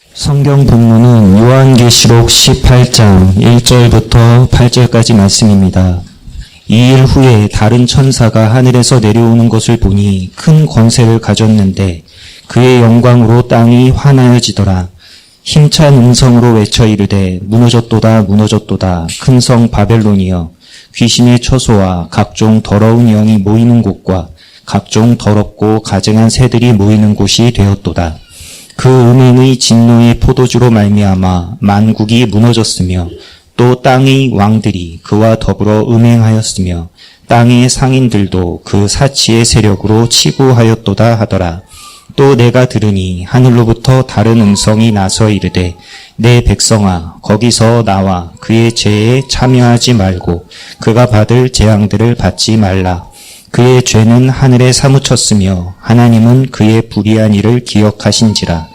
성경 본문은 요한계시록 18장 1절부터 8절까지 말씀입니다. 2일 후에 다른 천사가 하늘에서 내려오는 것을 보니 큰 권세를 가졌는데 그의 영광으로 땅이 환하여지더라. 힘찬 음성으로 외쳐 이르되 무너졌도다 무너졌도다 큰 성 바벨론이여 귀신의 처소와 각종 더러운 영이 모이는 곳과 각종 더럽고 가증한 새들이 모이는 곳이 되었도다. 그 음행의 진노의 포도주로 말미암아 만국이 무너졌으며 또 땅의 왕들이 그와 더불어 음행하였으며 땅의 상인들도 그 사치의 세력으로 치부하였도다 하더라. 또 내가 들으니 하늘로부터 다른 음성이 나서 이르되 내 백성아 거기서 나와 그의 죄에 참여하지 말고 그가 받을 재앙들을 받지 말라. 그의 죄는 하늘에 사무쳤으며 하나님은 그의 불의한 일을 기억하신지라.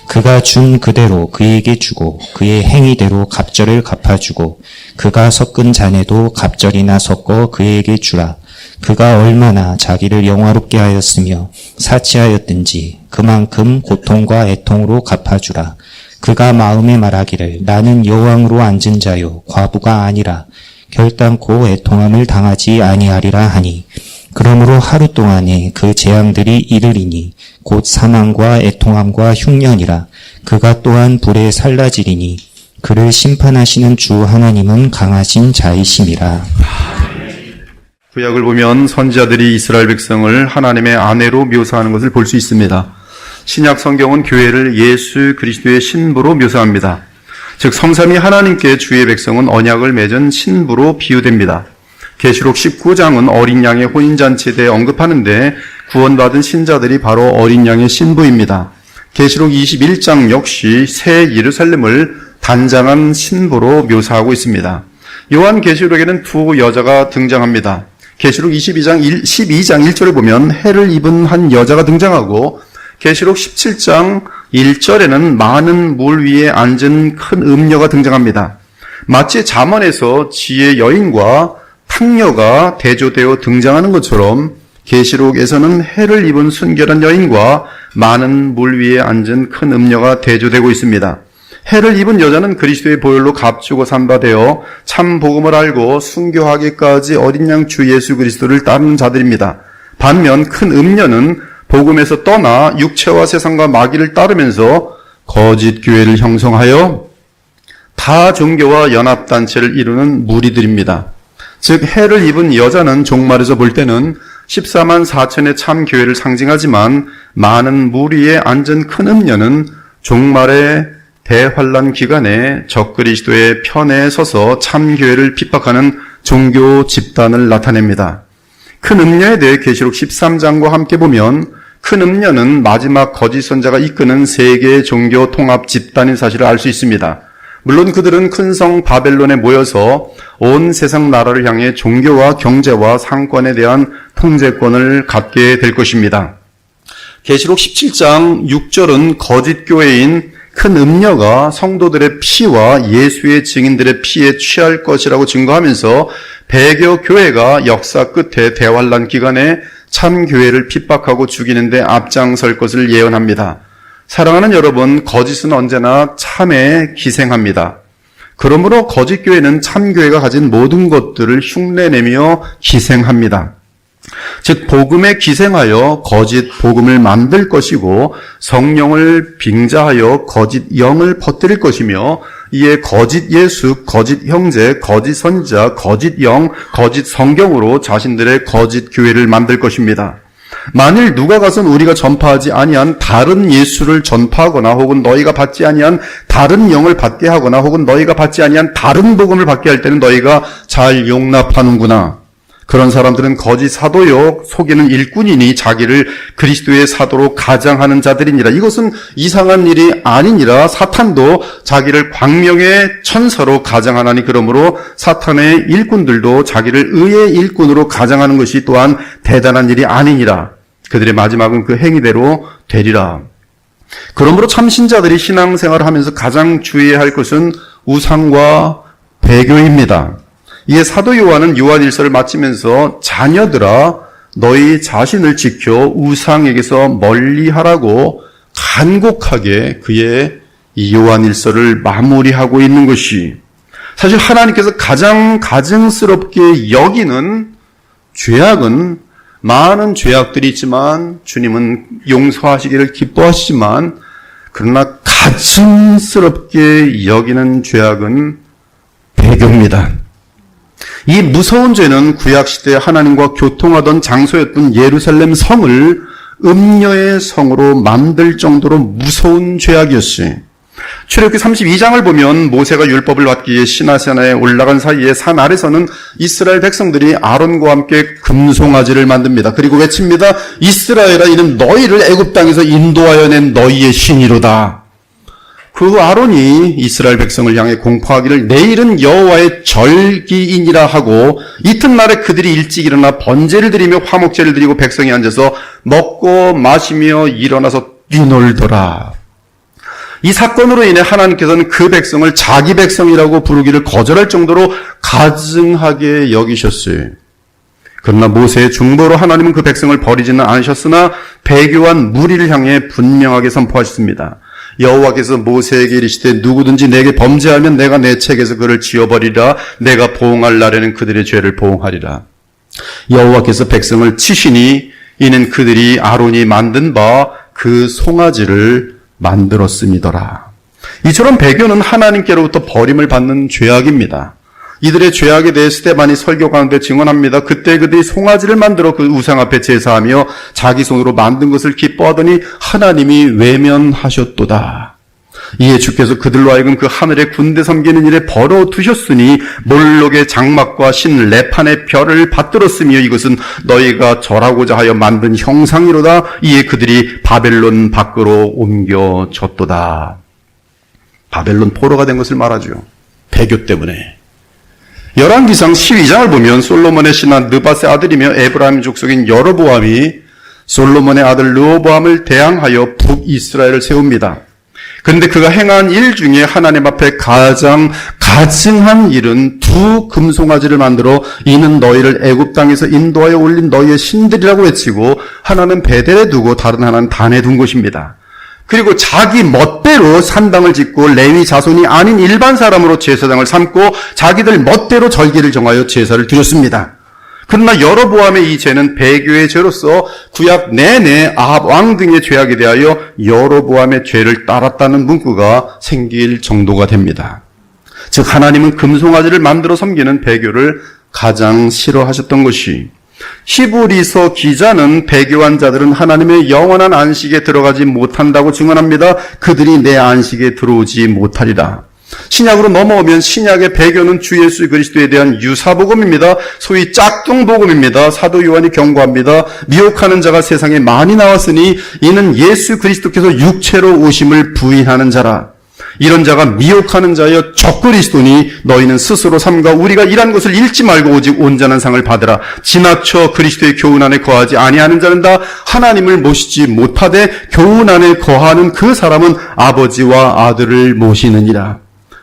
그가 준 그대로 그에게 주고 그의 행위대로 갑절을 갚아주고 그가 섞은 잔에도 갑절이나 섞어 그에게 주라. 그가 얼마나 자기를 영화롭게 하였으며 사치하였든지 그만큼 고통과 애통으로 갚아주라. 그가 마음에 말하기를 나는 여왕으로 앉은 자요 과부가 아니라 결단코 애통함을 당하지 아니하리라 하니 그러므로 하루 동안에 그 재앙들이 이르리니 곧 사망과 애통함과 흉년이라. 그가 또한 불에 살라지리니 그를 심판하시는 주 하나님은 강하신 자이심이라. 구약을 보면 선지자들이 이스라엘 백성을 하나님의 아내로 묘사하는 것을 볼 수 있습니다. 신약 성경은 교회를 예수 그리스도의 신부로 묘사합니다. 즉 성삼위 하나님께 주의 백성은 언약을 맺은 신부로 비유됩니다. 계시록 19장은 어린 양의 혼인잔치에 대해 언급하는데 구원받은 신자들이 바로 어린 양의 신부입니다. 계시록 21장 역시 새 예루살렘을 단장한 신부로 묘사하고 있습니다. 요한계시록에는 두 여자가 등장합니다. 계시록 12장 1절에 보면 해를 입은 한 여자가 등장하고 계시록 17장 1절에는 많은 물 위에 앉은 큰 음녀가 등장합니다. 마치 잠언에서 지혜 여인과 탕녀가 대조되어 등장하는 것처럼 계시록에서는 해를 입은 순결한 여인과 많은 물 위에 앉은 큰 음녀가 대조되고 있습니다. 해를 입은 여자는 그리스도의 보혈로 값주고 산바 되어 참 복음을 알고 순교하기까지 어린 양 주 예수 그리스도를 따르는 자들입니다. 반면 큰 음녀는 복음에서 떠나 육체와 세상과 마귀를 따르면서 거짓 교회를 형성하여 타 종교와 연합단체를 이루는 무리들입니다. 즉 해를 입은 여자는 종말에서 볼 때는 14만 4천의 참 교회를 상징하지만 많은 무리에 앉은 큰 음녀는 종말의 대환란 기간에 적그리스도의 편에 서서 참 교회를 핍박하는 종교 집단을 나타냅니다. 큰 음녀에 대해 계시록 13장과 함께 보면 큰 음녀는 마지막 거짓 선자가 이끄는 세계 종교 통합 집단인 사실을 알 수 있습니다. 물론 그들은 큰 성 바벨론에 모여서 온 세상 나라를 향해 종교와 경제와 상권에 대한 통제권을 갖게 될 것입니다. 계시록 17장 6절은 거짓 교회인 큰 음녀가 성도들의 피와 예수의 증인들의 피에 취할 것이라고 증거하면서 배교 교회가 역사 끝에 대환란 기간에 참 교회를 핍박하고 죽이는데 앞장설 것을 예언합니다. 사랑하는 여러분, 거짓은 언제나 참에 기생합니다. 그러므로 거짓 교회는 참 교회가 가진 모든 것들을 흉내내며 기생합니다. 즉 복음에 기생하여 거짓 복음을 만들 것이고 성령을 빙자하여 거짓 영을 퍼뜨릴 것이며 이에 거짓 예수, 거짓 형제, 거짓 선지자, 거짓 영, 거짓 성경으로 자신들의 거짓 교회를 만들 것입니다. 만일 누가 가서 우리가 전파하지 아니한 다른 예수를 전파하거나 혹은 너희가 받지 아니한 다른 영을 받게 하거나 혹은 너희가 받지 아니한 다른 복음을 받게 할 때는 너희가 잘 용납하는구나. 그런 사람들은 거짓 사도요 속이는 일꾼이니 자기를 그리스도의 사도로 가장하는 자들이니라. 이것은 이상한 일이 아니니라. 사탄도 자기를 광명의 천사로 가장하나니 그러므로 사탄의 일꾼들도 자기를 의의 일꾼으로 가장하는 것이 또한 대단한 일이 아니니라. 그들의 마지막은 그 행위대로 되리라. 그러므로 참신자들이 신앙생활을 하면서 가장 주의해야 할 것은 우상과 배교입니다. 이에 사도 요한은 요한일서를 마치면서 자녀들아 너희 자신을 지켜 우상에게서 멀리하라고 간곡하게 그의 이 요한일서를 마무리하고 있는 것이 사실 하나님께서 가장 가증스럽게 여기는 죄악은 많은 죄악들이 있지만 주님은 용서하시기를 기뻐하시지만 그러나 가증스럽게 여기는 죄악은 배교입니다. 이 무서운 죄는 구약시대 하나님과 교통하던 장소였던 예루살렘 성을 음녀의 성으로 만들 정도로 무서운 죄악이었어요. 출애굽기 32장을 보면 모세가 율법을 받기 위해 시나산에 올라간 사이에 산 아래서는 이스라엘 백성들이 아론과 함께 금송아지를 만듭니다. 그리고 외칩니다. 이스라엘아, 이는 너희를 애굽 땅에서 인도하여 낸 너희의 신이로다. 그 아론이 이스라엘 백성을 향해 공포하기를 내일은 여호와의 절기이니라 하고 이튿날에 그들이 일찍 일어나 번제를 드리며 화목제를 드리고 백성이 앉아서 먹고 마시며 일어나서 뛰놀더라. 이 사건으로 인해 하나님께서는 그 백성을 자기 백성이라고 부르기를 거절할 정도로 가증하게 여기셨어요. 그러나 모세의 중보로 하나님은 그 백성을 버리지는 않으셨으나 배교한 무리를 향해 분명하게 선포하셨습니다. 여호와께서 모세에게 이르시되 누구든지 내게 범죄하면 내가 내 책에서 그를 지워버리라. 내가 보응할 날에는 그들의 죄를 보응하리라. 여호와께서 백성을 치시니 이는 그들이 아론이 만든 바 그 송아지를 만들었음이더라. 이처럼 배교는 하나님께로부터 버림을 받는 죄악입니다. 이들의 죄악에 대해 스데반이 설교 가운데 증언합니다. 그때 그들이 송아지를 만들어 그 우상 앞에 제사하며 자기 손으로 만든 것을 기뻐하더니 하나님이 외면하셨도다. 이에 주께서 그들로 하여금 그 하늘의 군대 섬기는 일에 벌어두셨으니 몰록의 장막과 신 레판의 별을 받들었으며 이것은 너희가 절하고자 하여 만든 형상이로다. 이에 그들이 바벨론 밖으로 옮겨졌도다. 바벨론 포로가 된 것을 말하죠. 배교 때문에. 열왕기상 12장을 보면 솔로몬의 신하 느밧의 아들이며 에브라임 족속인 여로보암이 솔로몬의 아들 르호보암을 대항하여 북이스라엘을 세웁니다. 그런데 그가 행한 일 중에 하나님 앞에 가장 가증한 일은 두 금송아지를 만들어 이는 너희를 애굽 땅에서 인도하여 올린 너희의 신들이라고 외치고 하나는 베델에 두고 다른 하나는 단에 둔 것입니다. 그리고 자기 멋대로 산당을 짓고 레위 자손이 아닌 일반 사람으로 제사장을 삼고 자기들 멋대로 절기를 정하여 제사를 드렸습니다. 그러나 여로보암의 이 죄는 배교의 죄로서 구약 내내 아합 왕 등의 죄악에 대하여 여로보암의 죄를 따랐다는 문구가 생길 정도가 됩니다. 즉 하나님은 금송아지를 만들어 섬기는 배교를 가장 싫어하셨던 것이 히브리서 기자는 배교한 자들은 하나님의 영원한 안식에 들어가지 못한다고 증언합니다. 그들이 내 안식에 들어오지 못하리라. 신약으로 넘어오면 신약의 배교는 주 예수 그리스도에 대한 유사복음입니다. 소위 짝퉁복음입니다. 사도 요한이 경고합니다. 미혹하는 자가 세상에 많이 나왔으니 이는 예수 그리스도께서 육체로 오심을 부인하는 자라. 이런 자가 미혹하는 자여 적그리스도니 너희는 스스로 삼가 우리가 일한 것을 잃지 말고 오직 온전한 상을 받으라. 지나쳐 그리스도의 교훈 안에 거하지 아니하는 자는 다 하나님을 모시지 못하되 교훈 안에 거하는 그 사람은 아버지와 아들을 모시느니라.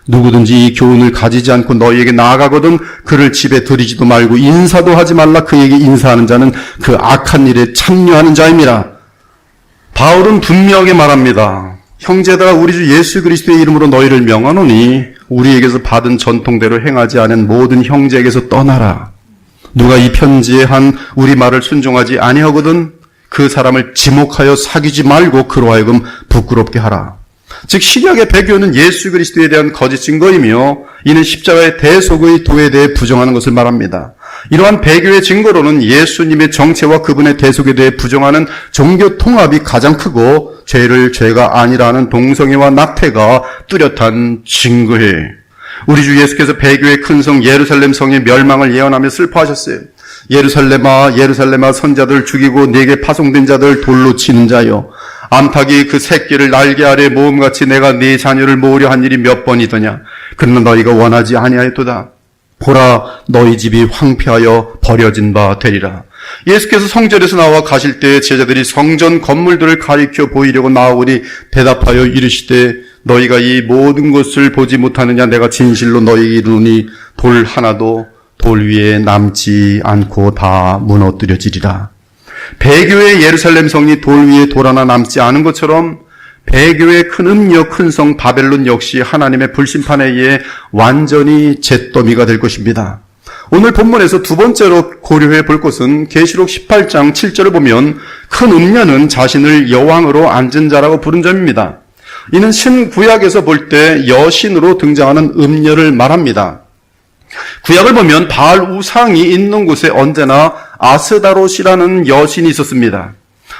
누구든지 이 교훈을 가지지 않고 너희에게 나아가거든 그를 집에 들이지도 말고 인사도 하지 말라. 그에게 인사하는 자는 그 악한 일에 참여하는 자임이라. 바울은 분명하게 말합니다. 형제들아 우리 주 예수 그리스도의 이름으로 너희를 명하노니 우리에게서 받은 전통대로 행하지 않은 모든 형제에게서 떠나라. 누가 이 편지에 한 우리 말을 순종하지 아니하거든 그 사람을 지목하여 사귀지 말고 그로 하여금 부끄럽게 하라. 즉 신약의 배교는 예수 그리스도에 대한 거짓 증거이며 이는 십자가의 대속의 도에 대해 부정하는 것을 말합니다. 이러한 배교의 증거로는 예수님의 정체와 그분의 대속에 대해 부정하는 종교 통합이 가장 크고 죄를 죄가 아니라는 동성애와 낙태가 뚜렷한 증거예요. 우리 주 예수께서 배교의 큰 성 예루살렘 성의 멸망을 예언하며 슬퍼하셨어요. 예루살렘아 예루살렘아 선자들 죽이고 네게 파송된 자들 돌로 치는 자여 암탉이 그 새끼를 날개 아래 모음같이 내가 네 자녀를 모으려 한 일이 몇 번이더냐. 그러나 너희가 원하지 아니하였도다. 보라 너희 집이 황폐하여 버려진 바 되리라. 예수께서 성전에서 나와 가실 때 제자들이 성전 건물들을 가리켜 보이려고 나오니 대답하여 이르시되 너희가 이 모든 것을 보지 못하느냐. 내가 진실로 너희에게 이르노니 돌 하나도 돌 위에 남지 않고 다 무너뜨려지리라. 배교의 예루살렘 성이 돌 위에 돌 하나 남지 않은 것처럼 배교의 큰 음녀 큰 성 바벨론 역시 하나님의 불심판에 의해 완전히 잿더미가 될 것입니다. 오늘 본문에서 두 번째로 고려해 볼 것은 계시록 18장 7절을 보면 큰 음녀는 자신을 여왕으로 앉은 자라고 부른 점입니다. 이는 신구약에서 볼 때 여신으로 등장하는 음녀를 말합니다. 구약을 보면 바알 우상이 있는 곳에 언제나 아스다롯이라는 여신이 있었습니다.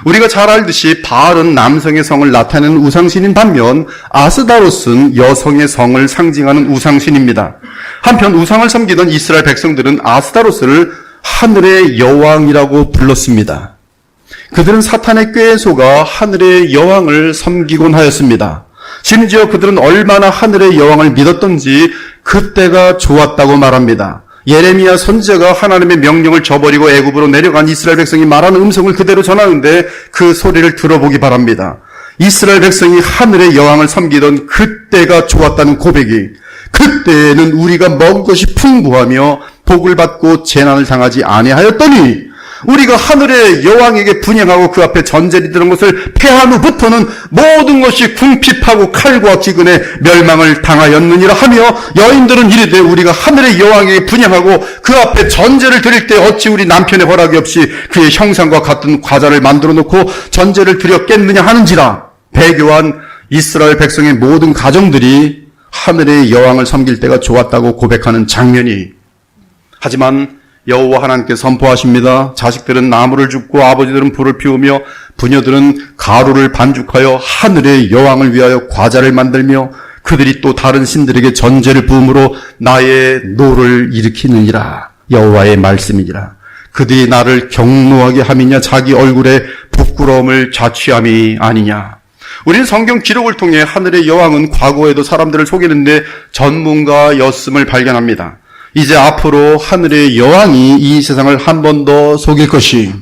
우리가 잘 알듯이 바알은 남성의 성을 나타내는 우상신인 반면 아스다롯은 여성의 성을 상징하는 우상신입니다. 한편 우상을 섬기던 이스라엘 백성들은 아스다롯을 하늘의 여왕이라고 불렀습니다. 그들은 사탄의 꾀에 속아 하늘의 여왕을 섬기곤 하였습니다. 심지어 그들은 얼마나 하늘의 여왕을 믿었던지 그때가 좋았다고 말합니다. 예레미야 선지자가 하나님의 명령을 저버리고 애굽으로 내려간 이스라엘 백성이 말하는 음성을 그대로 전하는데 그 소리를 들어보기 바랍니다. 이스라엘 백성이 하늘의 여왕을 섬기던 그때가 좋았다는 고백이, 그때에는 우리가 먹을 것이 풍부하며 복을 받고 재난을 당하지 아니하였더니 우리가 하늘의 여왕에게 분향하고 그 앞에 전제를 드는 것을 패한 후부터는 모든 것이 궁핍하고 칼과 기근에 멸망을 당하였느니라 하며, 여인들은 이르되 우리가 하늘의 여왕에게 분향하고 그 앞에 전제를 드릴 때 어찌 우리 남편의 허락이 없이 그의 형상과 같은 과자를 만들어 놓고 전제를 드렸겠느냐 하는지라. 배교한 이스라엘 백성의 모든 가정들이 하늘의 여왕을 섬길 때가 좋았다고 고백하는 장면이, 하지만 여호와 하나님께 선포하십니다. 자식들은 나무를 줍고 아버지들은 불을 피우며 부녀들은 가루를 반죽하여 하늘의 여왕을 위하여 과자를 만들며 그들이 또 다른 신들에게 전제를 부음으로 나의 노를 일으키느니라. 여호와의 말씀이니라. 그들이 나를 경노하게 함이냐 자기 얼굴에 부끄러움을 자취함이 아니냐. 우리는 성경 기록을 통해 하늘의 여왕은 과거에도 사람들을 속이는데 전문가였음을 발견합니다. 이제 앞으로 하늘의 여왕이 이 세상을 한 번 더 속일 것이,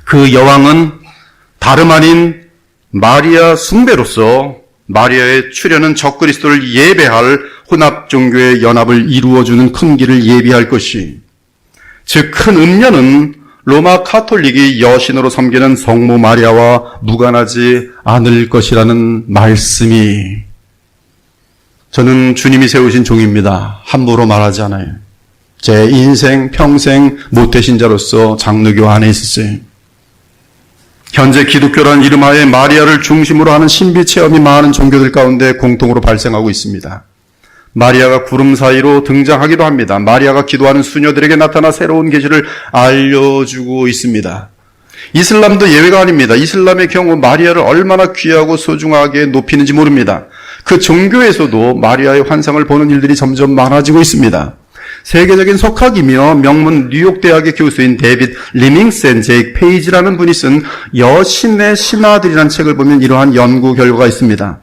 그 여왕은 다름 아닌 마리아 숭배로서 마리아의 출현은 적그리스도를 예배할 혼합 종교의 연합을 이루어주는 큰 길을 예비할 것이, 즉 큰 음녀는 로마 카톨릭이 여신으로 섬기는 성모 마리아와 무관하지 않을 것이라는 말씀이, 저는 주님이 세우신 종입니다. 함부로 말하지 않아요. 제 인생 평생 모태신자로서 장로교 안에 있었어요. 현재 기독교라는 이름하에 마리아를 중심으로 하는 신비 체험이 많은 종교들 가운데 공통으로 발생하고 있습니다. 마리아가 구름 사이로 등장하기도 합니다. 마리아가 기도하는 수녀들에게 나타나 새로운 계시를 알려주고 있습니다. 이슬람도 예외가 아닙니다. 이슬람의 경우 마리아를 얼마나 귀하고 소중하게 높이는지 모릅니다. 그 종교에서도 마리아의 환상을 보는 일들이 점점 많아지고 있습니다. 세계적인 석학이며 명문 뉴욕 대학의 교수인 데빗 리밍센 제익 페이지라는 분이 쓴 여신의 신하들이라는 책을 보면 이러한 연구 결과가 있습니다.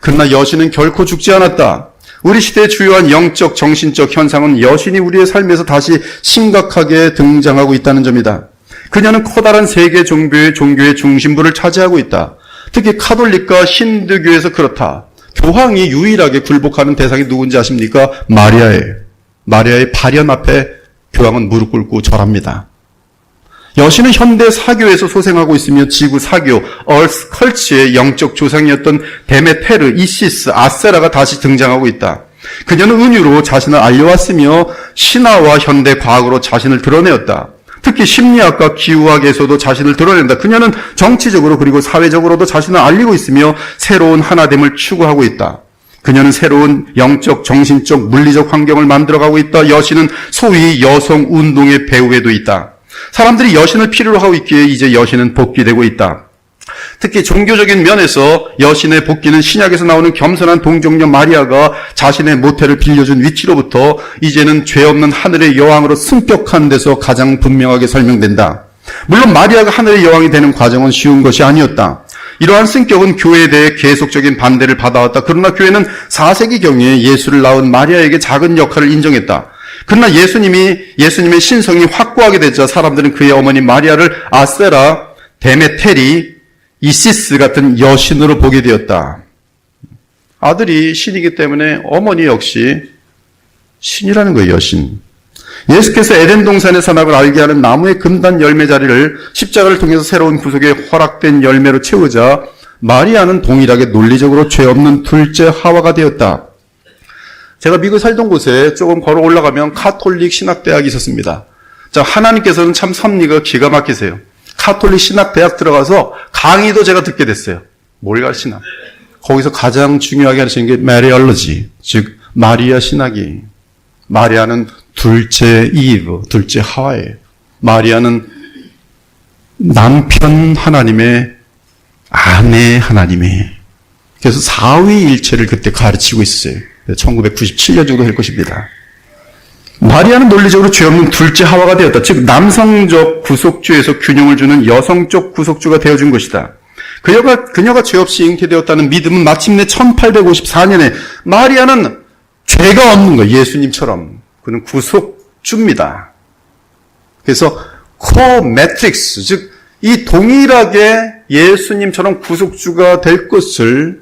그러나 여신은 결코 죽지 않았다. 우리 시대의 주요한 영적, 정신적 현상은 여신이 우리의 삶에서 다시 심각하게 등장하고 있다는 점이다. 그녀는 커다란 세계 종교의 중심부를 차지하고 있다. 특히 카톨릭과 힌두교에서 그렇다. 교황이 유일하게 굴복하는 대상이 누군지 아십니까? 마리아예요. 마리아의 발현 앞에 교황은 무릎 꿇고 절합니다. 여신은 현대 사교에서 소생하고 있으며 지구 사교, 얼스 컬치의 영적 조상이었던 데메테르, 이시스, 아세라가 다시 등장하고 있다. 그녀는 은유로 자신을 알려왔으며 신화와 현대 과학으로 자신을 드러내었다. 특히 심리학과 기후학에서도 자신을 드러낸다. 그녀는 정치적으로 그리고 사회적으로도 자신을 알리고 있으며 새로운 하나됨을 추구하고 있다. 그녀는 새로운 영적, 정신적, 물리적 환경을 만들어가고 있다. 여신은 소위 여성 운동의 배후에도 있다. 사람들이 여신을 필요로 하고 있기에 이제 여신은 복귀되고 있다. 특히 종교적인 면에서 여신의 복귀는 신약에서 나오는 겸손한 동정녀 마리아가 자신의 모태를 빌려준 위치로부터 이제는 죄 없는 하늘의 여왕으로 승격한 데서 가장 분명하게 설명된다. 물론 마리아가 하늘의 여왕이 되는 과정은 쉬운 것이 아니었다. 이러한 승격은 교회에 대해 계속적인 반대를 받아왔다. 그러나 교회는 4세기경에 예수를 낳은 마리아에게 작은 역할을 인정했다. 그러나 예수님의 신성이 확고하게 되자 사람들은 그의 어머니 마리아를 아세라, 데메테리, 이시스 같은 여신으로 보게 되었다. 아들이 신이기 때문에 어머니 역시 신이라는 거예요, 여신. 예수께서 에덴 동산의 선악을 알게 하는 나무의 금단 열매 자리를 십자가를 통해서 새로운 구속의 허락된 열매로 채우자 마리아는 동일하게 논리적으로 죄 없는 둘째 하와가 되었다. 제가 미국 살던 곳에 조금 걸어 올라가면 카톨릭 신학대학이 있었습니다. 자, 하나님께서는 참 섭리가 기가 막히세요. 카톨릭 신학대학 들어가서 강의도 제가 듣게 됐어요. 뭘 가르치나? 거기서 가장 중요하게 가르치는 게 마리얼러지, 즉 마리아 신학이. 마리아는 둘째 이브, 둘째 하와예요. 마리아는 남편 하나님의 아내 하나님이. 그래서 사위일체를 그때 가르치고 있었어요. 1997년 정도 될 것입니다. 마리아는 논리적으로 죄 없는 둘째 하와가 되었다. 즉 남성적 구속주에서 균형을 주는 여성적 구속주가 되어준 것이다. 그녀가 죄 없이 잉태되었다는 믿음은 마침내 1854년에 마리아는 죄가 없는 거예요. 예수님처럼. 그는 구속주입니다. 그래서 코매트릭스, 즉 이 동일하게 예수님처럼 구속주가 될 것을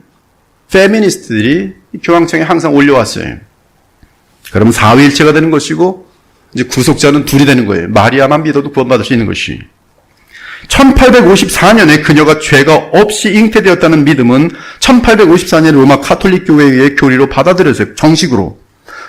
페미니스트들이 교황청에 항상 올려왔어요. 그러면 사위일체가 되는 것이고 이제 구속자는 둘이 되는 거예요. 마리아만 믿어도 구원받을 수 있는 것이. 1854년에 그녀가 죄가 없이 잉태되었다는 믿음은 1854년 로마 카톨릭 교회의 교리로 받아들여졌어요. 정식으로.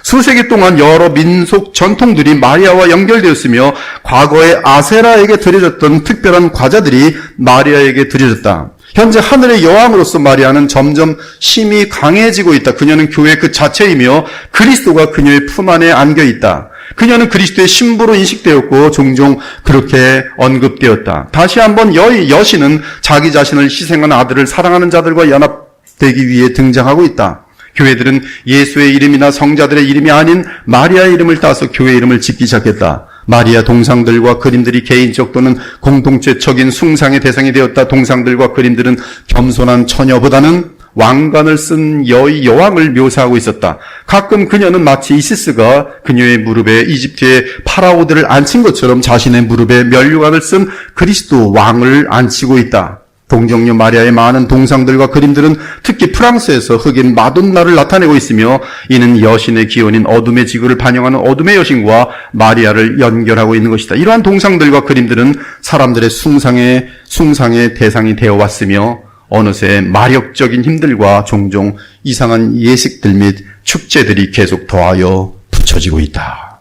수세기 동안 여러 민속 전통들이 마리아와 연결되었으며 과거에 아세라에게 드려졌던 특별한 과자들이 마리아에게 드려졌다. 현재 하늘의 여왕으로서 마리아는 점점 힘이 강해지고 있다. 그녀는 교회 그 자체이며 그리스도가 그녀의 품 안에 안겨 있다. 그녀는 그리스도의 신부로 인식되었고 종종 그렇게 언급되었다. 다시 한번 여신은 자기 자신을 희생한 아들을 사랑하는 자들과 연합되기 위해 등장하고 있다. 교회들은 예수의 이름이나 성자들의 이름이 아닌 마리아의 이름을 따서 교회 이름을 짓기 시작했다. 마리아 동상들과 그림들이 개인적 또는 공동체적인 숭상의 대상이 되었다. 동상들과 그림들은 겸손한 처녀보다는 왕관을 쓴 여왕을 묘사하고 있었다. 가끔 그녀는 마치 이시스가 그녀의 무릎에 이집트의 파라오들을 앉힌 것처럼 자신의 무릎에 면류관을 쓴 그리스도 왕을 앉히고 있다. 동정녀 마리아의 많은 동상들과 그림들은 특히 프랑스에서 흑인 마돈나를 나타내고 있으며 이는 여신의 기원인 어둠의 지구를 반영하는 어둠의 여신과 마리아를 연결하고 있는 것이다. 이러한 동상들과 그림들은 사람들의 숭상의 대상이 되어 왔으며 어느새 마력적인 힘들과 종종 이상한 예식들 및 축제들이 계속 더하여 붙여지고 있다.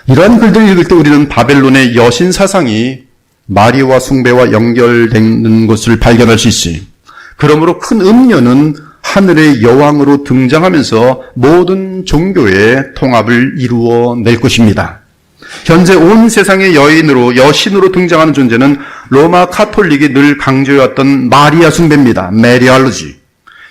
이러한 글들을 읽을 때 우리는 바벨론의 여신 사상이 마리아 숭배와 연결되는 것을 발견할 수 있어요. 그러므로 큰 음녀는 하늘의 여왕으로 등장하면서 모든 종교의 통합을 이루어낼 것입니다. 현재 온 세상의 여신으로 등장하는 존재는 로마 카톨릭이 늘 강조해왔던 마리아 숭배입니다. 메리알러지.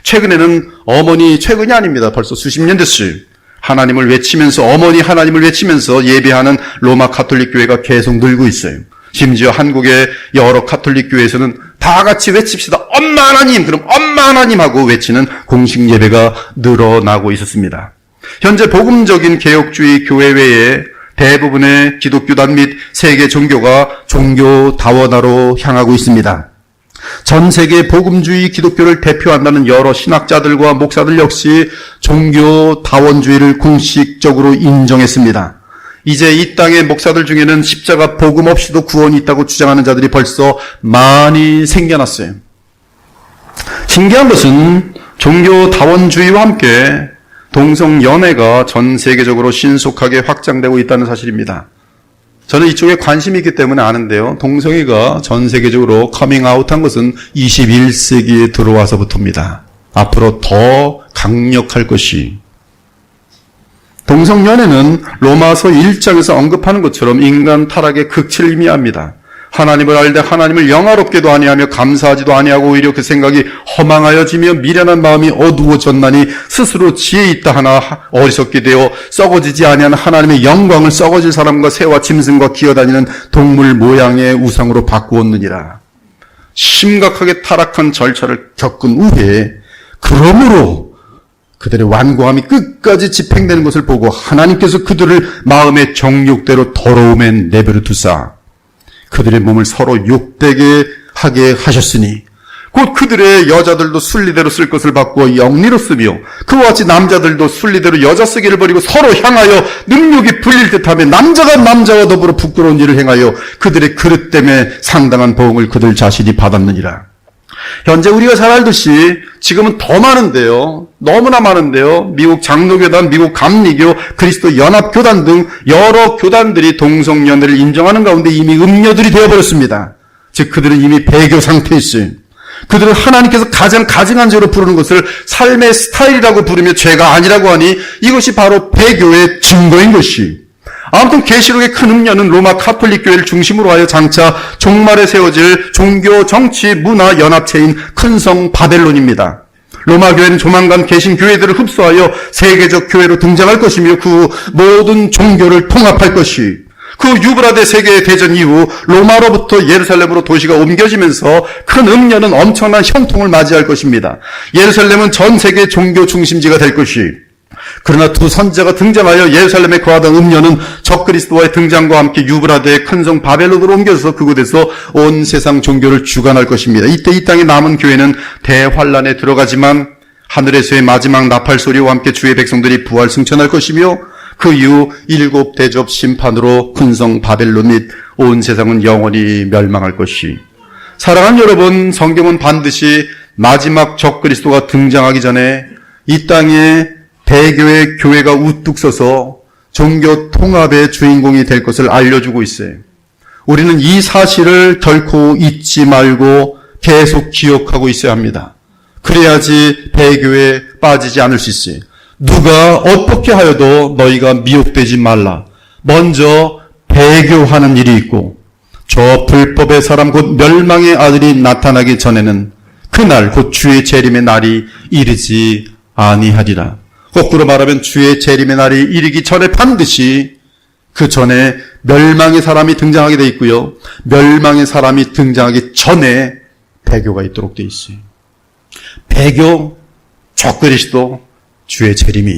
최근이 아닙니다. 벌써 수십 년 됐어요. 하나님을 외치면서, 어머니 하나님을 외치면서 예배하는 로마 카톨릭 교회가 계속 늘고 있어요. 심지어 한국의 여러 카톨릭 교회에서는 다 같이 외칩시다. 엄마 하나님! 그럼 엄마 하나님 하고 외치는 공식 예배가 늘어나고 있었습니다. 현재 복음적인 개혁주의 교회 외에 대부분의 기독교단 및 세계 종교가 종교 다원화로 향하고 있습니다. 전 세계 복음주의 기독교를 대표한다는 여러 신학자들과 목사들 역시 종교 다원주의를 공식적으로 인정했습니다. 이제 이 땅의 목사들 중에는 십자가 복음 없이도 구원이 있다고 주장하는 자들이 벌써 많이 생겨났어요. 신기한 것은 종교 다원주의와 함께 동성연애가 전 세계적으로 신속하게 확장되고 있다는 사실입니다. 저는 이쪽에 관심이 있기 때문에 아는데요. 동성애가 전 세계적으로 커밍아웃한 것은 21세기에 들어와서부터입니다. 앞으로 더 강력할 것이. 동성연애는 로마서 1장에서 언급하는 것처럼 인간 타락의 극치를 의미합니다. 하나님을 알되 하나님을 영화롭게도 아니하며 감사하지도 아니하고 오히려 그 생각이 허망하여지며 미련한 마음이 어두워졌나니 스스로 지혜 있다 하나 어리석게 되어 썩어지지 아니하는 하나님의 영광을 썩어질 사람과 새와 짐승과 기어다니는 동물 모양의 우상으로 바꾸었느니라. 심각하게 타락한 절차를 겪은 후에 그러므로 그들의 완고함이 끝까지 집행되는 것을 보고 하나님께서 그들을 마음의 정욕대로 더러움에 내버려 두사 그들의 몸을 서로 욕되게 하게 하셨으니 곧 그들의 여자들도 순리대로 쓸 것을 바꾸어 영리로 쓰며 그와 같이 남자들도 순리대로 여자 쓰기를 버리고 서로 향하여 능욕이 불릴 듯하며 남자가 남자와 더불어 부끄러운 일을 행하여 그들의 그릇 때문에 상당한 보응을 그들 자신이 받았느니라. 현재 우리가 잘 알듯이 지금은 더 많은데요. 너무나 많은데요. 미국 장로교단, 미국 감리교, 그리스도 연합교단 등 여러 교단들이 동성연애를 인정하는 가운데 이미 음녀들이 되어버렸습니다. 즉 그들은 이미 배교 상태에 있어요. 그들은 하나님께서 가장 가증한 죄로 부르는 것을 삶의 스타일이라고 부르며 죄가 아니라고 하니 이것이 바로 배교의 증거인 것이. 아무튼 계시록의 큰 음녀는 로마 카톨릭 교회를 중심으로 하여 장차 종말에 세워질 종교, 정치, 문화 연합체인 큰 성 바벨론입니다. 로마 교회는 조만간 개신 교회들을 흡수하여 세계적 교회로 등장할 것이며 그 모든 종교를 통합할 것이. 그 유브라데 세계 대전 이후 로마로부터 예루살렘으로 도시가 옮겨지면서 큰 음녀는 엄청난 형통을 맞이할 것입니다. 예루살렘은 전 세계 종교 중심지가 될 것이. 그러나 두 선지자가 등장하여 예루살렘에 거하던 음녀는 적그리스도와의 등장과 함께 유브라데의 큰 성 바벨론으로 옮겨서 그곳에서 온 세상 종교를 주관할 것입니다. 이때 이 땅에 남은 교회는 대환란에 들어가지만 하늘에서의 마지막 나팔 소리와 함께 주의 백성들이 부활 승천할 것이며 그 이후 일곱 대접 심판으로 큰 성 바벨론 및 온 세상은 영원히 멸망할 것이. 사랑하는 여러분, 성경은 반드시 마지막 적그리스도가 등장하기 전에 이 땅에 대교회 교회가 우뚝 서서 종교 통합의 주인공이 될 것을 알려주고 있어요. 우리는 이 사실을 결코 잊지 말고 계속 기억하고 있어야 합니다. 그래야지 배교에 빠지지 않을 수 있어요. 누가 어떻게 하여도 너희가 미혹되지 말라. 먼저 배교하는 일이 있고 저 불법의 사람 곧 멸망의 아들이 나타나기 전에는 그날 곧 주의 재림의 날이 이르지 아니하리라. 거꾸로 말하면 주의 재림의 날이 이르기 전에 반드시 그 전에 멸망의 사람이 등장하게 돼 있고요. 멸망의 사람이 등장하기 전에 배교가 있도록 돼 있어요. 배교, 적그리스도, 주의 재림이.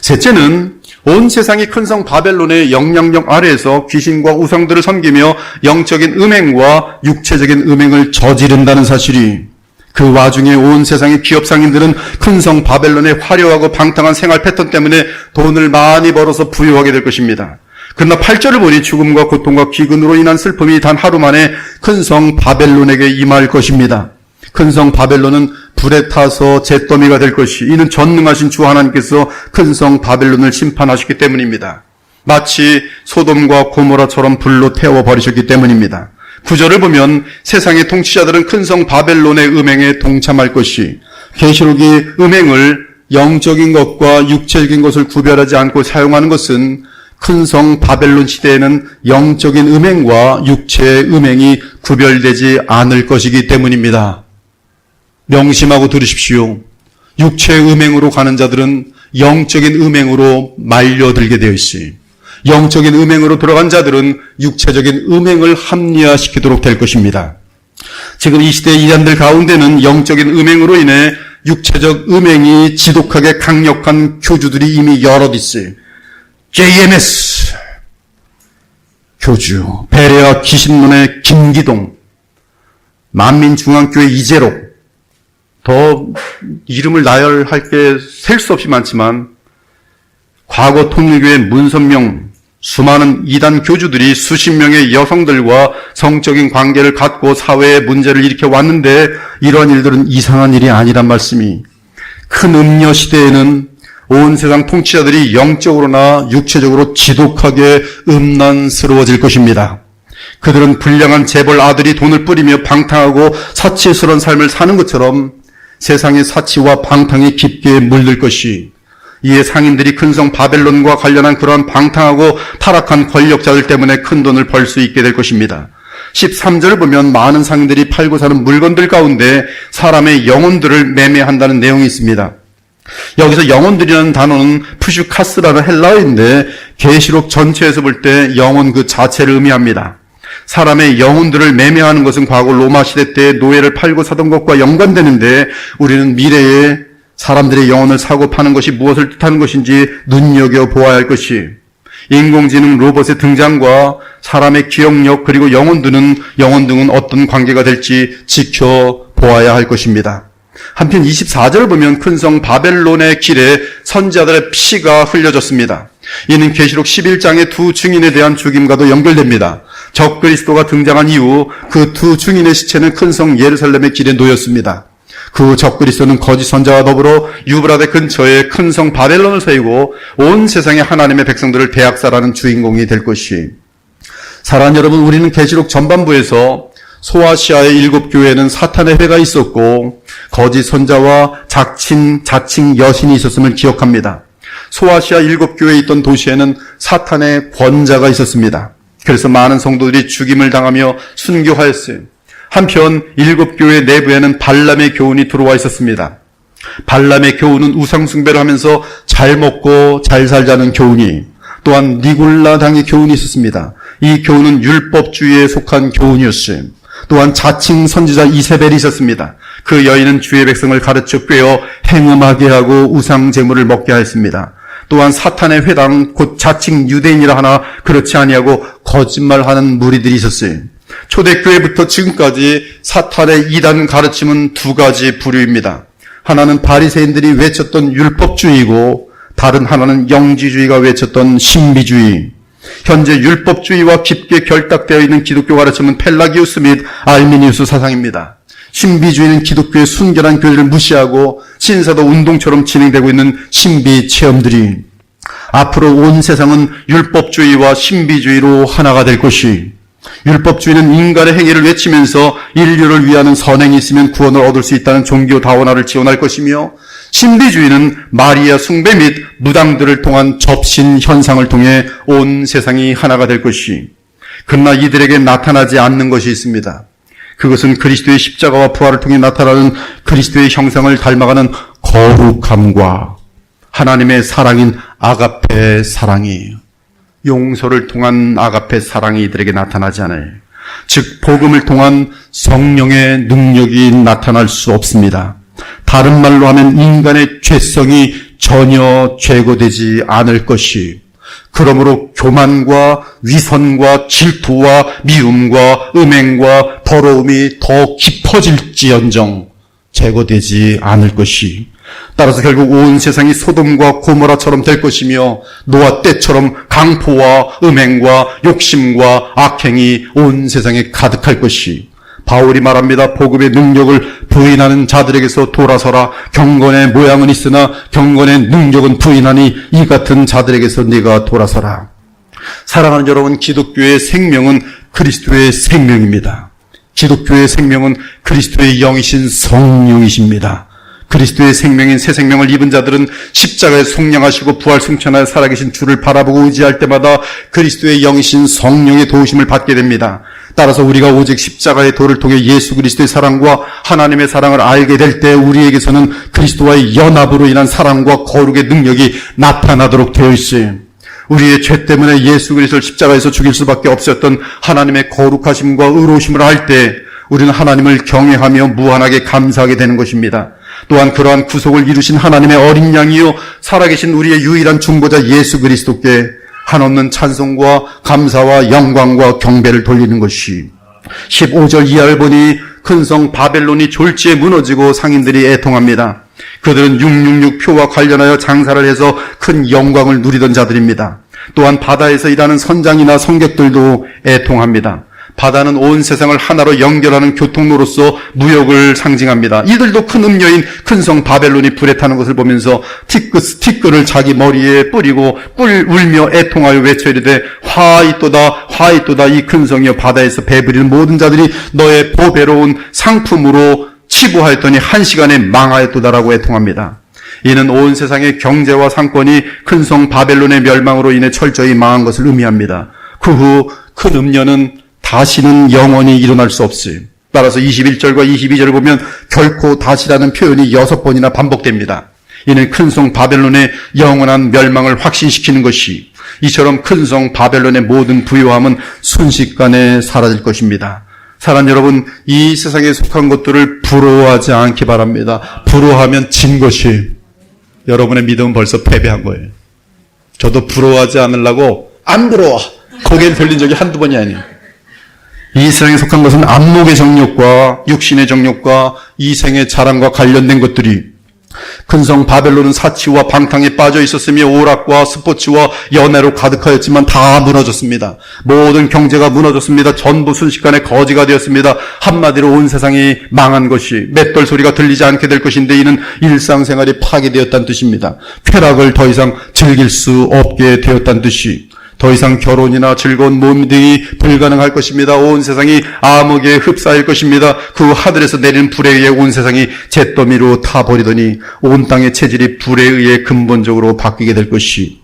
셋째는 온 세상이 큰 성 바벨론의 영향력 아래에서 귀신과 우상들을 섬기며 영적인 음행과 육체적인 음행을 저지른다는 사실이. 그 와중에 온 세상의 기업 상인들은 큰 성 바벨론의 화려하고 방탕한 생활 패턴 때문에 돈을 많이 벌어서 부유하게 될 것입니다. 그러나 8절을 보니 죽음과 고통과 기근으로 인한 슬픔이 단 하루 만에 큰 성 바벨론에게 임할 것입니다. 큰 성 바벨론은 불에 타서 잿더미가 될 것이. 이는 전능하신 주 하나님께서 큰 성 바벨론을 심판하셨기 때문입니다. 마치 소돔과 고모라처럼 불로 태워버리셨기 때문입니다. 9절을 보면 세상의 통치자들은 큰 성 바벨론의 음행에 동참할 것이. 계시록이 음행을 영적인 것과 육체적인 것을 구별하지 않고 사용하는 것은 큰 성 바벨론 시대에는 영적인 음행과 육체의 음행이 구별되지 않을 것이기 때문입니다. 명심하고 들으십시오. 육체의 음행으로 가는 자들은 영적인 음행으로 말려들게 되어 있으니 영적인 음행으로 들어간 자들은 육체적인 음행을 합리화시키도록 될 것입니다. 지금 이 시대의 이단들 가운데는 영적인 음행으로 인해 육체적 음행이 지독하게 강력한 교주들이 이미 여럿 있어요. JMS 교주, 베레아 귀신론의 김기동, 만민중앙교회 이재록, 더 이름을 나열할 게 셀 수 없이 많지만 과거 통일교회 문선명, 수많은 이단 교주들이 수십 명의 여성들과 성적인 관계를 갖고 사회에 문제를 일으켜 왔는데 이러한 일들은 이상한 일이 아니란 말씀이. 큰 음녀 시대에는 온 세상 통치자들이 영적으로나 육체적으로 지독하게 음란스러워질 것입니다. 그들은 불량한 재벌 아들이 돈을 뿌리며 방탕하고 사치스러운 삶을 사는 것처럼 세상의 사치와 방탕이 깊게 물들 것이. 이에 상인들이 큰 성 바벨론과 관련한 그러한 방탕하고 타락한 권력자들 때문에 큰 돈을 벌 수 있게 될 것입니다. 13절을 보면 많은 상인들이 팔고 사는 물건들 가운데 사람의 영혼들을 매매한다는 내용이 있습니다. 여기서 영혼들이라는 단어는 푸슈카스라는 헬라어인데 계시록 전체에서 볼 때 영혼 그 자체를 의미합니다. 사람의 영혼들을 매매하는 것은 과거 로마 시대 때 노예를 팔고 사던 것과 연관되는데 우리는 미래에 사람들의 영혼을 사고 파는 것이 무엇을 뜻하는 것인지 눈여겨보아야 할 것이. 인공지능 로봇의 등장과 사람의 기억력 그리고 영혼 등은 어떤 관계가 될지 지켜보아야 할 것입니다. 한편 24절을 보면 큰 성 바벨론의 길에 선지자들의 피가 흘려졌습니다. 이는 계시록 11장의 두 증인에 대한 죽임과도 연결됩니다. 적그리스도가 등장한 이후 그 두 증인의 시체는 큰 성 예루살렘의 길에 놓였습니다. 그 적그리스도는 거짓 선자와 더불어 유브라데 근처에 큰 성 바벨론을 세우고 온 세상의 하나님의 백성들을 대학살하는 주인공이 될 것이. 사랑하는 여러분, 우리는 계시록 전반부에서 소아시아의 7교회에는 사탄의 회가 있었고 거짓 선자와 자칭 여신이 있었음을 기억합니다. 소아시아 7교회에 있던 도시에는 사탄의 권자가 있었습니다. 그래서 많은 성도들이 죽임을 당하며 순교하였어요. 한편 7교회 내부에는 발람의 교훈이 들어와 있었습니다. 발람의 교훈은 우상숭배를 하면서 잘 먹고 잘 살자는 교훈이, 또한 니골라당의 교훈이 있었습니다. 이 교훈은 율법주의에 속한 교훈이었어요. 또한 자칭 선지자 이세벨이 있었습니다. 그 여인은 주의 백성을 가르쳐 꿰어 행음하게 하고 우상 제물을 먹게 하였습니다. 또한 사탄의 회당 곧 자칭 유대인이라 하나 그렇지 아니하고 거짓말하는 무리들이 있었어요. 초대교회부터 지금까지 사탄의 이단 가르침은 두 가지 부류입니다. 하나는 바리새인들이 외쳤던 율법주의이고 다른 하나는 영지주의가 외쳤던 신비주의. 현재 율법주의와 깊게 결탁되어 있는 기독교 가르침은 펠라기우스 및 알미니우스 사상입니다. 신비주의는 기독교의 순결한 교리를 무시하고 신사도 운동처럼 진행되고 있는 신비 체험들이, 앞으로 온 세상은 율법주의와 신비주의로 하나가 될 것이, 율법주의는 인간의 행위를 외치면서 인류를 위하는 선행이 있으면 구원을 얻을 수 있다는 종교 다원화를 지원할 것이며, 신비주의는 마리아 숭배 및 무당들을 통한 접신 현상을 통해 온 세상이 하나가 될 것이, 그러나 이들에게 나타나지 않는 것이 있습니다. 그것은 그리스도의 십자가와 부활을 통해 나타나는 그리스도의 형상을 닮아가는 거룩함과 하나님의 사랑인 아가페 사랑이에요. 용서를 통한 아가페 사랑이 이들에게 나타나지 않아요. 즉 복음을 통한 성령의 능력이 나타날 수 없습니다. 다른 말로 하면 인간의 죄성이 전혀 제거되지 않을 것이, 그러므로 교만과 위선과 질투와 미움과 음행과 더러움이 더 깊어질지언정 제거되지 않을 것이, 따라서 결국 온 세상이 소돔과 고모라처럼 될 것이며 노아 때처럼 강포와 음행과 욕심과 악행이 온 세상에 가득할 것이, 바울이 말합니다. 복음의 능력을 부인하는 자들에게서 돌아서라. 경건의 모양은 있으나 경건의 능력은 부인하니 이 같은 자들에게서 네가 돌아서라. 사랑하는 여러분, 기독교의 생명은 그리스도의 생명입니다. 기독교의 생명은 그리스도의 영이신 성령이십니다. 그리스도의 생명인 새 생명을 입은 자들은 십자가에 속량하시고 부활 승천하여 살아계신 주를 바라보고 의지할 때마다 그리스도의 영이신 성령의 도우심을 받게 됩니다. 따라서 우리가 오직 십자가의 도를 통해 예수 그리스도의 사랑과 하나님의 사랑을 알게 될 때 우리에게서는 그리스도와의 연합으로 인한 사랑과 거룩의 능력이 나타나도록 되어 있어요. 우리의 죄 때문에 예수 그리스도를 십자가에서 죽일 수밖에 없었던 하나님의 거룩하심과 의로우심을 알 때 우리는 하나님을 경외하며 무한하게 감사하게 되는 것입니다. 또한 그러한 구속을 이루신 하나님의 어린 양이요 살아계신 우리의 유일한 중보자 예수 그리스도께 한없는 찬송과 감사와 영광과 경배를 돌리는 것이, 15절 이하를 보니 큰 성 바벨론이 졸지에 무너지고 상인들이 애통합니다. 그들은 666 표와 관련하여 장사를 해서 큰 영광을 누리던 자들입니다. 또한 바다에서 일하는 선장이나 성객들도 애통합니다. 바다는 온 세상을 하나로 연결하는 교통로로서 무역을 상징합니다. 이들도 큰 음녀인 큰 성 바벨론이 불에 타는 것을 보면서 티끌을 자기 머리에 뿌리고 울며 애통하여 외쳐 이르되 화이또다 화이또다. 이 큰 성이여 바다에서 배부리는 모든 자들이 너의 보배로운 상품으로 치부하였더니 한 시간에 망하였도다라고 애통합니다. 이는 온 세상의 경제와 상권이 큰 성 바벨론의 멸망으로 인해 철저히 망한 것을 의미합니다. 그 후 큰 음녀는 다시는 영원히 일어날 수 없어요. 따라서 21절과 22절을 보면 결코 다시라는 표현이 6번이나 반복됩니다. 이는 큰 성 바벨론의 영원한 멸망을 확신시키는 것이, 이처럼 큰 성 바벨론의 모든 부요함은 순식간에 사라질 것입니다. 사랑하는 여러분, 이 세상에 속한 것들을 부러워하지 않기 바랍니다. 부러워하면 진 것이, 여러분의 믿음은 벌써 패배한 거예요. 저도 부러워하지 않으려고 안 부러워 고개를 돌린 적이 한두 번이 아니에요. 이 세상에 속한 것은 안목의 정욕과 육신의 정욕과 이생의 자랑과 관련된 것들이, 큰성 바벨론은 사치와 방탕에 빠져 있었으며 오락과 스포츠와 연애로 가득하였지만 다 무너졌습니다. 모든 경제가 무너졌습니다. 전부 순식간에 거지가 되었습니다. 한마디로 온 세상이 망한 것이, 맷돌 소리가 들리지 않게 될 것인데 이는 일상생활이 파괴되었다는 뜻입니다. 쾌락을 더 이상 즐길 수 없게 되었다는 뜻이, 더 이상 결혼이나 즐거운 모임들이 불가능할 것입니다. 온 세상이 암흑에 흡사할 것입니다. 그 하늘에서 내리는 불에 의해 온 세상이 잿더미로 타버리더니 온 땅의 체질이 불에 의해 근본적으로 바뀌게 될 것이,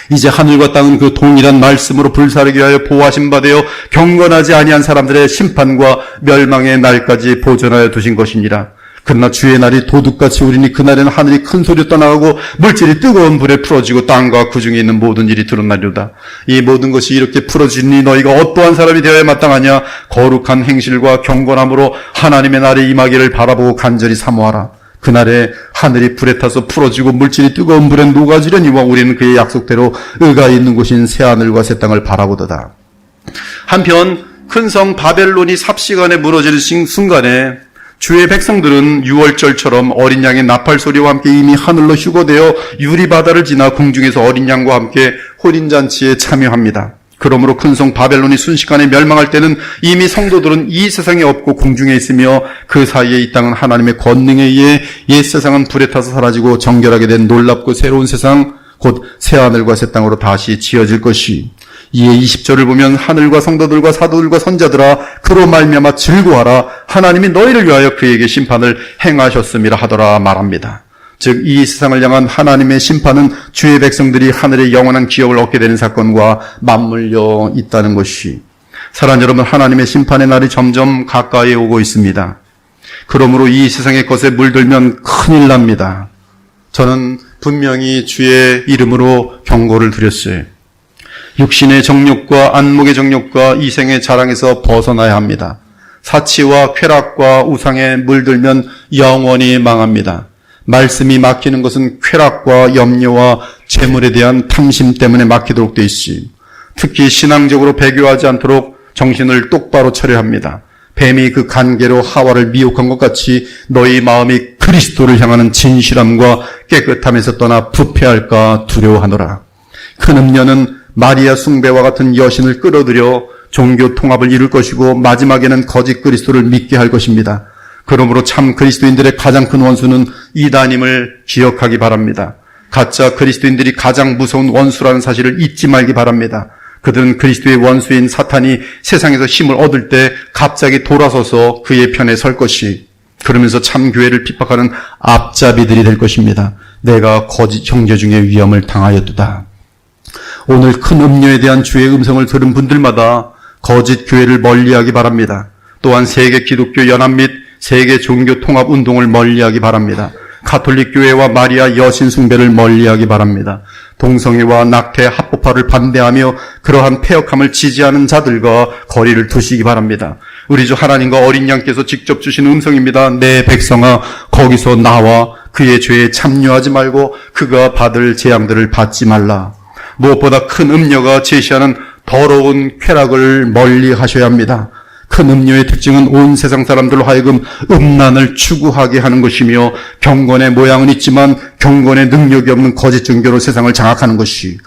이제 하늘과 땅은 그 동일한 말씀으로 불사르기 위하여 보호하신 바 되어 경건하지 아니한 사람들의 심판과 멸망의 날까지 보존하여 두신 것이니라. 그러나 주의 날이 도둑같이 오리니 그날에는 하늘이 큰 소리로 떠나가고 물질이 뜨거운 불에 풀어지고 땅과 그 중에 있는 모든 일이 드러나리로다. 이 모든 것이 이렇게 풀어지니 너희가 어떠한 사람이 되어야 마땅하냐? 거룩한 행실과 경건함으로 하나님의 날이 임하기를 바라보고 간절히 사모하라. 그날에 하늘이 불에 타서 풀어지고 물질이 뜨거운 불에 녹아지려니와 우리는 그의 약속대로 의가 있는 곳인 새하늘과 새 땅을 바라보도다. 한편 큰 성 바벨론이 삽시간에 무너지는 순간에 주의 백성들은 유월절처럼 어린 양의 나팔 소리와 함께 이미 하늘로 휴거되어 유리바다를 지나 궁중에서 어린 양과 함께 혼인잔치에 참여합니다. 그러므로 큰 성 바벨론이 순식간에 멸망할 때는 이미 성도들은 이 세상에 없고 궁중에 있으며 그 사이에 이 땅은 하나님의 권능에 의해 옛 세상은 불에 타서 사라지고 정결하게 된 놀랍고 새로운 세상, 곧 새하늘과 새 땅으로 다시 지어질 것이, 이에 20절을 보면 하늘과 성도들과 사도들과 선자들아 그로 말미암아 즐거워하라. 하나님이 너희를 위하여 그에게 심판을 행하셨음이라 하더라 말합니다. 즉 이 세상을 향한 하나님의 심판은 주의 백성들이 하늘의 영원한 기업을 얻게 되는 사건과 맞물려 있다는 것이, 사랑하는 여러분, 하나님의 심판의 날이 점점 가까이 오고 있습니다. 그러므로 이 세상의 것에 물들면 큰일 납니다. 저는 분명히 주의 이름으로 경고를 드렸어요. 육신의 정욕과 안목의 정욕과 이생의 자랑에서 벗어나야 합니다. 사치와 쾌락과 우상에 물들면 영원히 망합니다. 말씀이 막히는 것은 쾌락과 염려와 재물에 대한 탐심 때문에 막히도록 되어 있지, 특히 신앙적으로 배교하지 않도록 정신을 똑바로 차려야 합니다. 뱀이 그 간계로 하와를 미혹한 것 같이 너희 마음이 그리스도를 향하는 진실함과 깨끗함에서 떠나 부패할까 두려워하노라. 큰 음녀는 마리아 숭배와 같은 여신을 끌어들여 종교 통합을 이룰 것이고 마지막에는 거짓 그리스도를 믿게 할 것입니다. 그러므로 참 그리스도인들의 가장 큰 원수는 이단임을 기억하기 바랍니다. 가짜 그리스도인들이 가장 무서운 원수라는 사실을 잊지 말기 바랍니다. 그들은 그리스도의 원수인 사탄이 세상에서 힘을 얻을 때 갑자기 돌아서서 그의 편에 설 것이, 그러면서 참 교회를 핍박하는 앞잡이들이 될 것입니다. 내가 거짓 형제 중에 위험을 당하였도다. 오늘 큰 음료에 대한 주의 음성을 들은 분들마다 거짓 교회를 멀리하기 바랍니다. 또한 세계 기독교 연합 및 세계 종교 통합 운동을 멀리하기 바랍니다. 가톨릭 교회와 마리아 여신 숭배를 멀리하기 바랍니다. 동성애와 낙태, 합법화를 반대하며 그러한 폐역함을 지지하는 자들과 거리를 두시기 바랍니다. 우리 주 하나님과 어린 양께서 직접 주신 음성입니다. 내 백성아, 거기서 나와 그의 죄에 참여하지 말고 그가 받을 재앙들을 받지 말라. 무엇보다 큰 음녀가 제시하는 더러운 쾌락을 멀리 하셔야 합니다. 큰 음료의 특징은 온 세상 사람들로 하여금 음란을 추구하게 하는 것이며, 경건의 모양은 있지만 경건의 능력이 없는 거짓 종교로 세상을 장악하는 것이,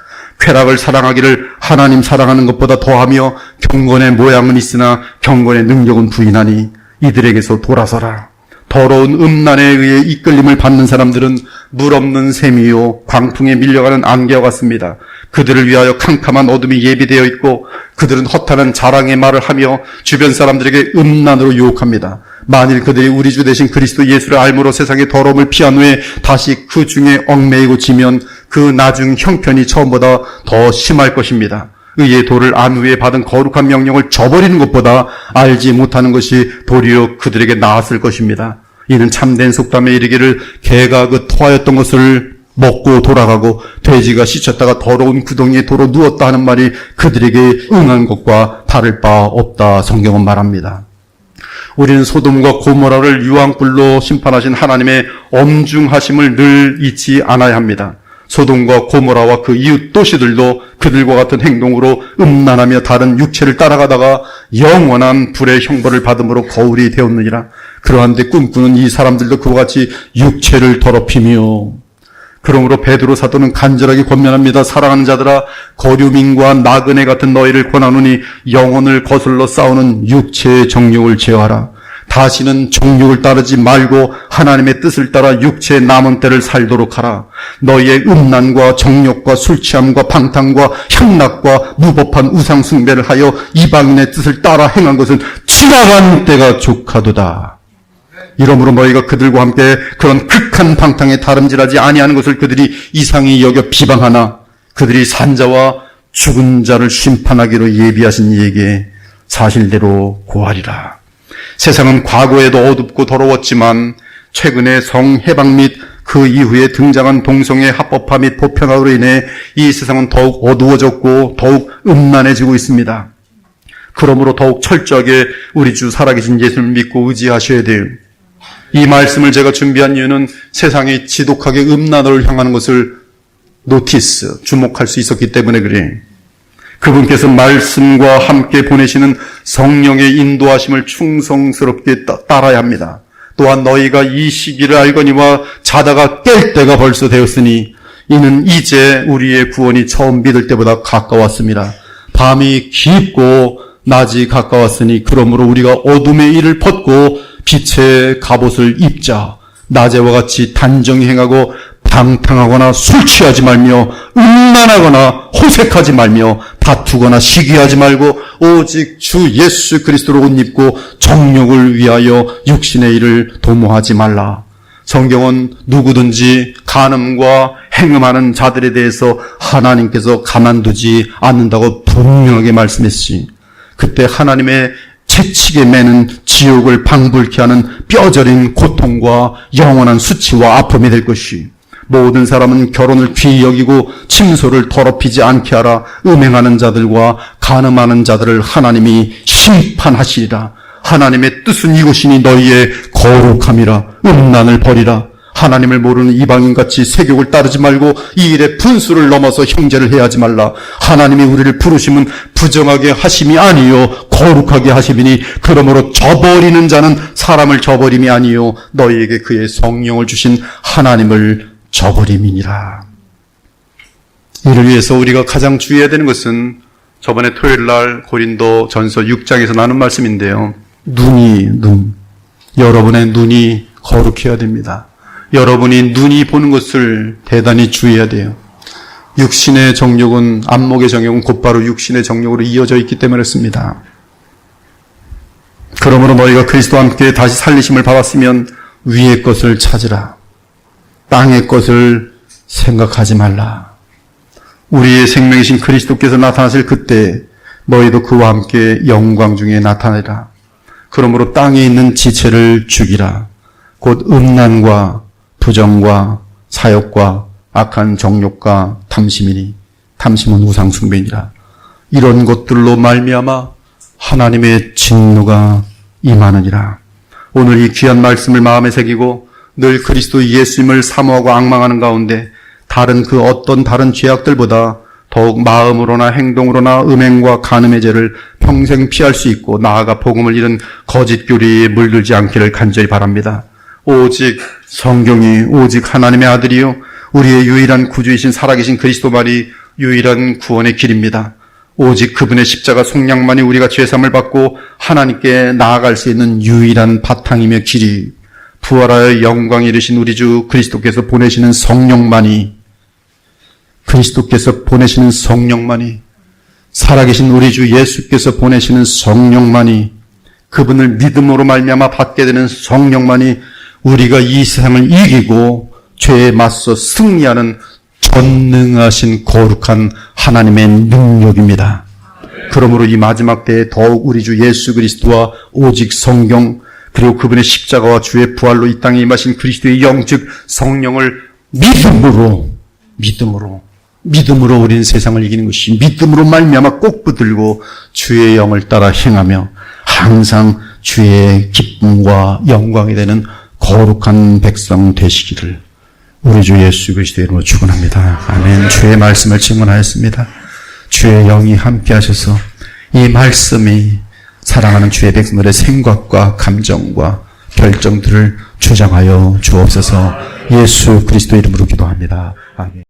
쾌락을 사랑하기를 하나님 사랑하는 것보다 더하며 경건의 모양은 있으나 경건의 능력은 부인하니 이들에게서 돌아서라. 더러운 음란에 의해 이끌림을 받는 사람들은 물 없는 샘이요 광풍에 밀려가는 안개와 같습니다. 그들을 위하여 캄캄한 어둠이 예비되어 있고 그들은 허탄한 자랑의 말을 하며 주변 사람들에게 음란으로 유혹합니다. 만일 그들이 우리 주 대신 그리스도 예수를 알므로 세상의 더러움을 피한 후에 다시 그 중에 얽매이고 지면 그 나중 형편이 처음보다 더 심할 것입니다. 의의 도를 안 후에 받은 거룩한 명령을 저버리는 것보다 알지 못하는 것이 도리어 그들에게 나았을 것입니다. 이는 참된 속담에 이르기를 개가 그 토하였던 것을 먹고 돌아가고 돼지가 씻었다가 더러운 구덩이에 도로 누웠다 하는 말이 그들에게 응한 것과 다를 바 없다 성경은 말합니다. 우리는 소돔과 고모라를 유황불로 심판하신 하나님의 엄중하심을 늘 잊지 않아야 합니다. 소돔과 고모라와 그 이웃 도시들도 그들과 같은 행동으로 음란하며 다른 육체를 따라가다가 영원한 불의 형벌을 받음으로 거울이 되었느니라. 그러한데 꿈꾸는 이 사람들도 그와 같이 육체를 더럽히며, 그러므로 베드로 사도는 간절하게 권면합니다. 사랑하는 자들아, 거류민과 나그네 같은 너희를 권하노니 영혼을 거슬러 싸우는 육체의 정욕을 제어하라. 다시는 정욕을 따르지 말고 하나님의 뜻을 따라 육체의 남은 때를 살도록 하라. 너희의 음란과 정욕과 술취함과 방탕과 향락과 무법한 우상 숭배를 하여 이방인의 뜻을 따라 행한 것은 지나간 때가 족하도다. 이러므로 너희가 그들과 함께 그런 극한 방탕에 다름질하지 아니하는 것을 그들이 이상히 여겨 비방하나 그들이 산자와 죽은 자를 심판하기로 예비하신 이에게 사실대로 고하리라. 세상은 과거에도 어둡고 더러웠지만 최근에 성해방 및 그 이후에 등장한 동성애 합법화 및 보편화로 인해 이 세상은 더욱 어두워졌고 더욱 음란해지고 있습니다. 그러므로 더욱 철저하게 우리 주 살아계신 예수를 믿고 의지하셔야 돼요. 이 말씀을 제가 준비한 이유는 세상이 지독하게 음란으로 향하는 것을 주목할 수 있었기 때문에 그래요. 그분께서 말씀과 함께 보내시는 성령의 인도하심을 충성스럽게 따라야 합니다. 또한 너희가 이 시기를 알거니와 자다가 깰 때가 벌써 되었으니 이는 이제 우리의 구원이 처음 믿을 때보다 가까웠습니다. 밤이 깊고 낮이 가까웠으니 그러므로 우리가 어둠의 일을 벗고 빛의 갑옷을 입자. 낮에와 같이 단정히 행하고 방탕하거나 술 취하지 말며 음란하거나 호색하지 말며 다투거나 시기하지 말고 오직 주 예수 그리스도로 옷 입고 정욕을 위하여 육신의 일을 도모하지 말라. 성경은 누구든지 간음과 행음하는 자들에 대해서 하나님께서 가만두지 않는다고 분명하게 말씀했으니 그때 하나님의 채찍에 매는 지옥을 방불케 하는 뼈저린 고통과 영원한 수치와 아픔이 될 것이 모든 사람은 결혼을 귀히 여기고 침소를 더럽히지 않게 하라. 음행하는 자들과 간음하는 자들을 하나님이 심판하시리라. 하나님의 뜻은 이것이니 너희의 거룩함이라. 음란을 버리라. 하나님을 모르는 이방인같이 세욕을 따르지 말고 이 일에 분수를 넘어서 형제를 해하지 말라. 하나님이 우리를 부르심은 부정하게 하심이 아니요 거룩하게 하심이니 그러므로 저버리는 자는 사람을 저버림이 아니요 너희에게 그의 성령을 주신 하나님을 저버림이니라. 이를 위해서 우리가 가장 주의해야 되는 것은 저번에 토요일 날 고린도 전서 6장에서 나눈 말씀인데요. 여러분의 눈이 거룩해야 됩니다. 여러분이 눈이 보는 것을 대단히 주의해야 돼요. 육신의 정욕은 안목의 정욕은 곧바로 육신의 정욕으로 이어져 있기 때문에 그렇습니다. 그러므로 너희가 그리스도와 함께 다시 살리심을 받았으면 위의 것을 찾으라. 땅의 것을 생각하지 말라. 우리의 생명이신 그리스도께서 나타나실 그때 너희도 그와 함께 영광 중에 나타내라. 그러므로 땅에 있는 지체를 죽이라. 곧 음란과 부정과 사욕과 악한 정욕과 탐심이니 탐심은 우상 숭배니라. 이런 것들로 말미암아 하나님의 진노가 임하느니라. 오늘 이 귀한 말씀을 마음에 새기고 늘 그리스도 예수님을 사모하고 앙망하는 가운데 그 어떤 다른 죄악들보다 더욱 마음으로나 행동으로나 음행과 간음의 죄를 평생 피할 수 있고 나아가 복음을 잃은 거짓 교리에 물들지 않기를 간절히 바랍니다. 오직 성경이 오직 하나님의 아들이요 우리의 유일한 구주이신 살아계신 그리스도만이 유일한 구원의 길입니다. 오직 그분의 십자가 속량만이 우리가 죄사함을 받고 하나님께 나아갈 수 있는 유일한 바탕이며 길이 부활하여 영광에 이르신 우리 주 그리스도께서 보내시는 성령만이 살아계신 우리 주 예수께서 보내시는 성령만이 그분을 믿음으로 말미암아 받게 되는 성령만이 우리가 이 세상을 이기고 죄에 맞서 승리하는 전능하신 거룩한 하나님의 능력입니다. 그러므로 이 마지막 때에 더욱 우리 주 예수 그리스도와 오직 성경 그리고 그분의 십자가와 주의 부활로 이 땅에 임하신 그리스도의 영 즉 성령을 믿음으로 우리는 세상을 이기는 것이 믿음으로 말미암아 꼭 붙들고 주의 영을 따라 행하며 항상 주의 기쁨과 영광이 되는 거룩한 백성 되시기를 우리 주 예수 그리스도의 이름으로 축원합니다. 아멘. 주의 말씀을 증언하였습니다. 주의 영이 함께 하셔서 이 말씀이 사랑하는 주의 백성들의 생각과 감정과 결정들을 주장하여 주옵소서. 예수 그리스도 이름으로 기도합니다. 아멘.